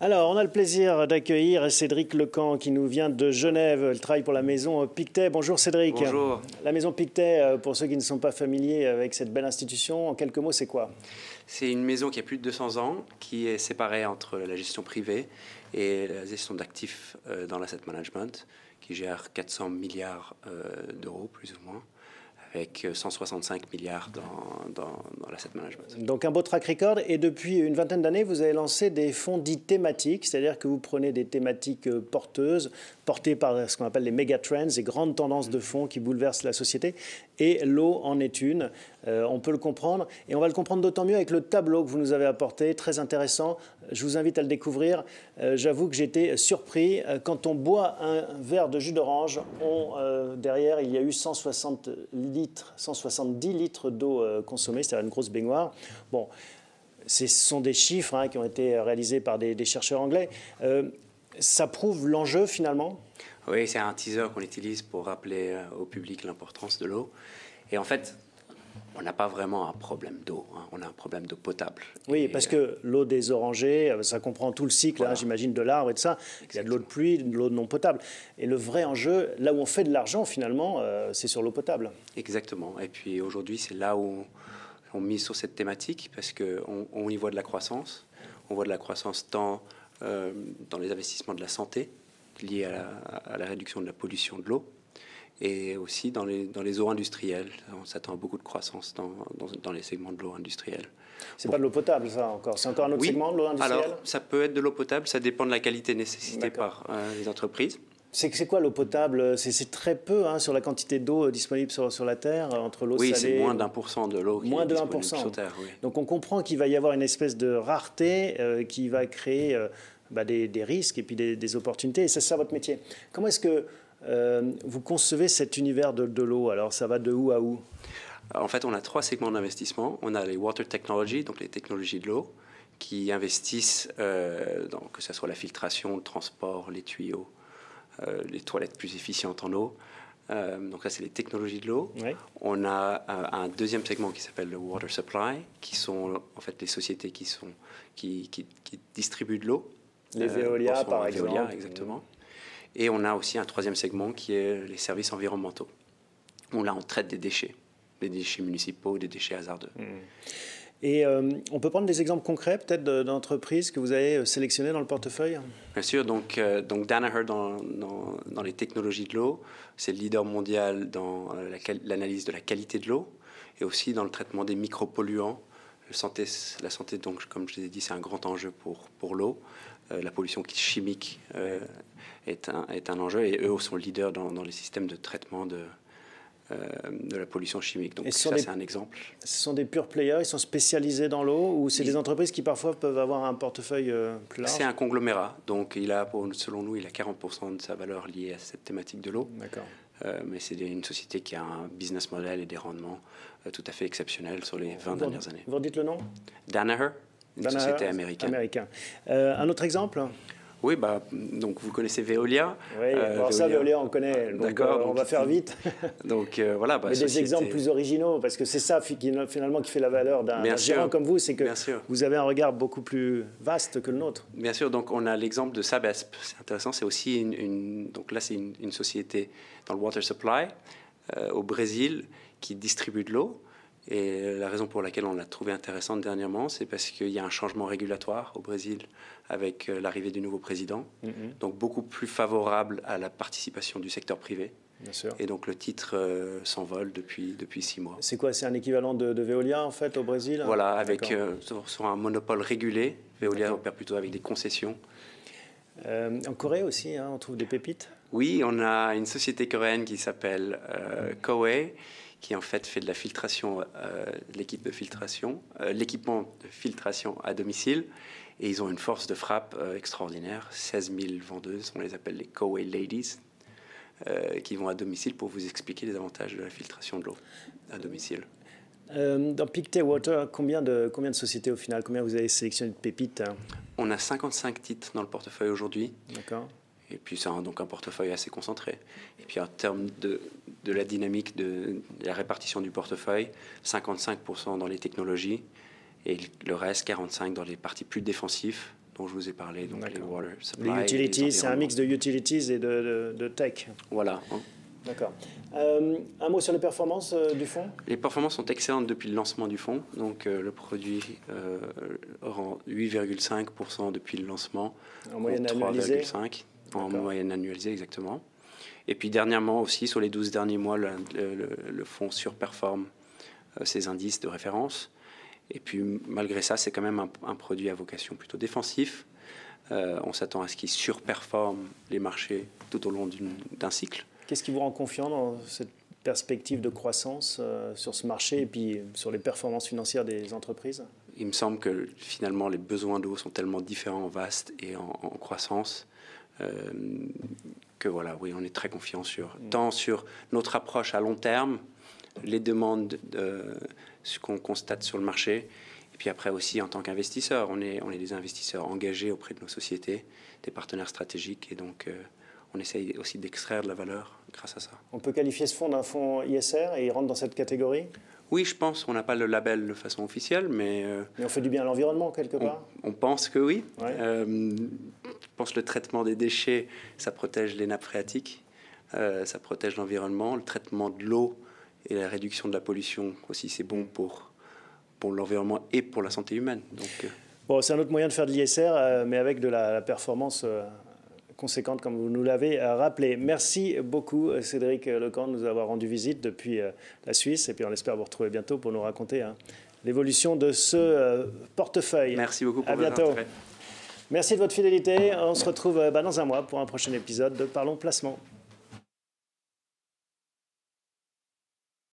Alors, on a le plaisir d'accueillir Cédric Lecamp qui nous vient de Genève. Il travaille pour la maison Pictet. Bonjour Cédric. Bonjour. La maison Pictet, pour ceux qui ne sont pas familiers avec cette belle institution, en quelques mots, c'est quoi? C'est une maison qui a plus de 200 ans, qui est séparée entre la gestion privée et la gestion d'actifs dans l'asset management, qui gère 400 milliards d'euros, plus ou moins, avec 165 milliards dans l'asset management. Donc un beau track record. Et depuis une vingtaine d'années, vous avez lancé des fonds dits thématiques, c'est-à-dire que vous prenez des thématiques porteuses, portées par ce qu'on appelle les méga trends, les grandes tendances de fonds qui bouleversent la société. Et l'eau en est une. On peut le comprendre. Et on va le comprendre d'autant mieux avec le tableau que vous nous avez apporté, très intéressant. Je vous invite à le découvrir. J'avoue que j'étais surpris. Quand on boit un verre de jus d'orange, derrière, il y a eu 170 litres d'eau consommée, c'est-à-dire une grosse baignoire. Bon, ce sont des chiffres qui ont été réalisés par des chercheurs anglais. Ça prouve l'enjeu, finalement? Oui, c'est un teaser qu'on utilise pour rappeler au public l'importance de l'eau. Et en fait, on n'a pas vraiment un problème d'eau, on a un problème d'eau potable. Oui, parce que l'eau des orangers, ça comprend tout le cycle, voilà. J'imagine, de l'arbre et de ça. Exactement. Il y a de l'eau de pluie, de l'eau non potable. Et le vrai enjeu, là où on fait de l'argent, finalement, c'est sur l'eau potable. Exactement. Et puis aujourd'hui, c'est là où on mise sur cette thématique, parce qu'on y voit de la croissance. On voit de la croissance tant dans les investissements de la santé, liés à la réduction de la pollution de l'eau, et aussi dans les eaux industrielles. On s'attend à beaucoup de croissance dans les segments de l'eau industrielle. C'est pas de l'eau potable, ça, encore? C'est encore un autre segment de l'eau industrielle? Alors, ça peut être de l'eau potable, ça dépend de la qualité nécessitée par les entreprises. C'est quoi l'eau potable? C'est très peu sur la quantité d'eau disponible sur la Terre, entre l'eau salée... Oui, c'est moins d'1% de l'eau qui est disponible sur Terre. Oui. Donc on comprend qu'il va y avoir une espèce de rareté qui va créer des risques et puis des opportunités. Et c'est ça votre métier. Comment est-ce que vous concevez cet univers de l'eau? Alors ça va de où à où? En fait, on a 3 segments d'investissement. On a les water technology, donc les technologies de l'eau, qui investissent dans que ce soit la filtration, le transport, les tuyaux, les toilettes plus efficientes en eau. Donc ça, c'est les technologies de l'eau. Oui. On a un deuxième segment qui s'appelle le water supply, qui sont en fait les sociétés qui distribuent de l'eau. Les Veolia, par exemple. Veolia, exactement. Et on a aussi un troisième segment qui est les services environnementaux. Là, on traite des déchets municipaux, des déchets hasardeux. Et on peut prendre des exemples concrets, peut-être, d'entreprises que vous avez sélectionnées dans le portefeuille? Bien sûr. Donc Danaher, dans les technologies de l'eau, c'est le leader mondial dans l'analyse de la qualité de l'eau et aussi dans le traitement des micropolluants. La santé, donc, comme je l'ai dit, c'est un grand enjeu pour l'eau. La pollution chimique est un enjeu, et eux sont leaders dans les systèmes de traitement de la pollution chimique. Donc ça, c'est un exemple. Ce sont des pure players, ils sont spécialisés dans l'eau, ou c'est des entreprises qui parfois peuvent avoir un portefeuille plus large? C'est un conglomérat, donc selon nous, il a 40% de sa valeur liée à cette thématique de l'eau. D'accord. Mais c'est une société qui a un business model et des rendements tout à fait exceptionnels sur les 20 dernières années. Vous dites le nom? Danaher, une société américaine. Un autre exemple? Oui, donc vous connaissez Veolia. Oui, alors ça, Veolia, on connaît. D'accord. On va faire vite. Donc voilà. Mais des exemples plus originaux, parce que c'est ça finalement qui fait la valeur d'un gérant comme vous, c'est que vous avez un regard beaucoup plus vaste que le nôtre. Bien sûr. Donc on a l'exemple de Sabesp. C'est intéressant. C'est aussi donc là, c'est une société dans le water supply au Brésil qui distribue de l'eau. Et la raison pour laquelle on l'a trouvé intéressante dernièrement, c'est parce qu'il y a un changement régulatoire au Brésil avec l'arrivée du nouveau président, donc beaucoup plus favorable à la participation du secteur privé. Bien sûr. Et donc le titre s'envole depuis 6 mois. C'est quoi? C'est un équivalent de Veolia en fait au Brésil? Voilà, avec sur un monopole régulé. Veolia opère plutôt avec des concessions. En Corée aussi, on trouve des pépites? Oui, on a une société coréenne qui s'appelle Kowei, qui en fait de la filtration, l'équipement de filtration à domicile. Et ils ont une force de frappe extraordinaire, 16 000 vendeuses, on les appelle les Kowei Ladies, qui vont à domicile pour vous expliquer les avantages de la filtration de l'eau à domicile. Dans Pictet Water, combien de sociétés au final? Combien vous avez sélectionné de pépites? On a 55 titres dans le portefeuille aujourd'hui. D'accord. Et puis c'est donc un portefeuille assez concentré. Et puis en termes de la dynamique de la répartition du portefeuille, 55% dans les technologies et le reste, 45% dans les parties plus défensifs, dont je vous ai parlé, donc les water supply. Les utilities, c'est un mix de utilities et de tech. Voilà. D'accord. Un mot sur les performances du fonds? Les performances sont excellentes depuis le lancement du fonds. Donc le produit rend 8,5% depuis le lancement. En moyenne annualisée 3,5% en moyenne annualisée, exactement. Et puis dernièrement aussi, sur les 12 derniers mois, le fonds surperforme ses indices de référence. Et puis malgré ça, c'est quand même un produit à vocation plutôt défensif. On s'attend à ce qu'il surperforme les marchés tout au long d'un cycle. Qu'est-ce qui vous rend confiant dans cette perspective de croissance sur ce marché et puis sur les performances financières des entreprises? Il me semble que finalement les besoins d'eau sont tellement différents, vastes et en croissance que voilà, oui, on est très confiant tant sur notre approche à long terme, les demandes ce qu'on constate sur le marché, et puis après aussi en tant qu'investisseur, on est des investisseurs engagés auprès de nos sociétés, des partenaires stratégiques, et donc on essaye aussi d'extraire de la valeur grâce à ça. On peut qualifier ce fonds d'un fonds ISR et il rentre dans cette catégorie? Oui, je pense. On n'a pas le label de façon officielle, mais... mais on fait du bien à l'environnement, quelque part? On pense que oui. Ouais. Je pense que le traitement des déchets, ça protège les nappes phréatiques, ça protège l'environnement. Le traitement de l'eau et la réduction de la pollution aussi, c'est bon pour l'environnement et pour la santé humaine. Donc, bon, c'est un autre moyen de faire de l'ISR, mais avec de la performance conséquente, comme vous nous l'avez rappelé. Merci beaucoup, Cédric Lecamp, de nous avoir rendu visite depuis la Suisse. Et puis on espère vous retrouver bientôt pour nous raconter l'évolution de ce portefeuille. Merci beaucoup pour votre intérêt. Merci de votre fidélité. On se retrouve dans un mois pour un prochain épisode de Parlons Placement.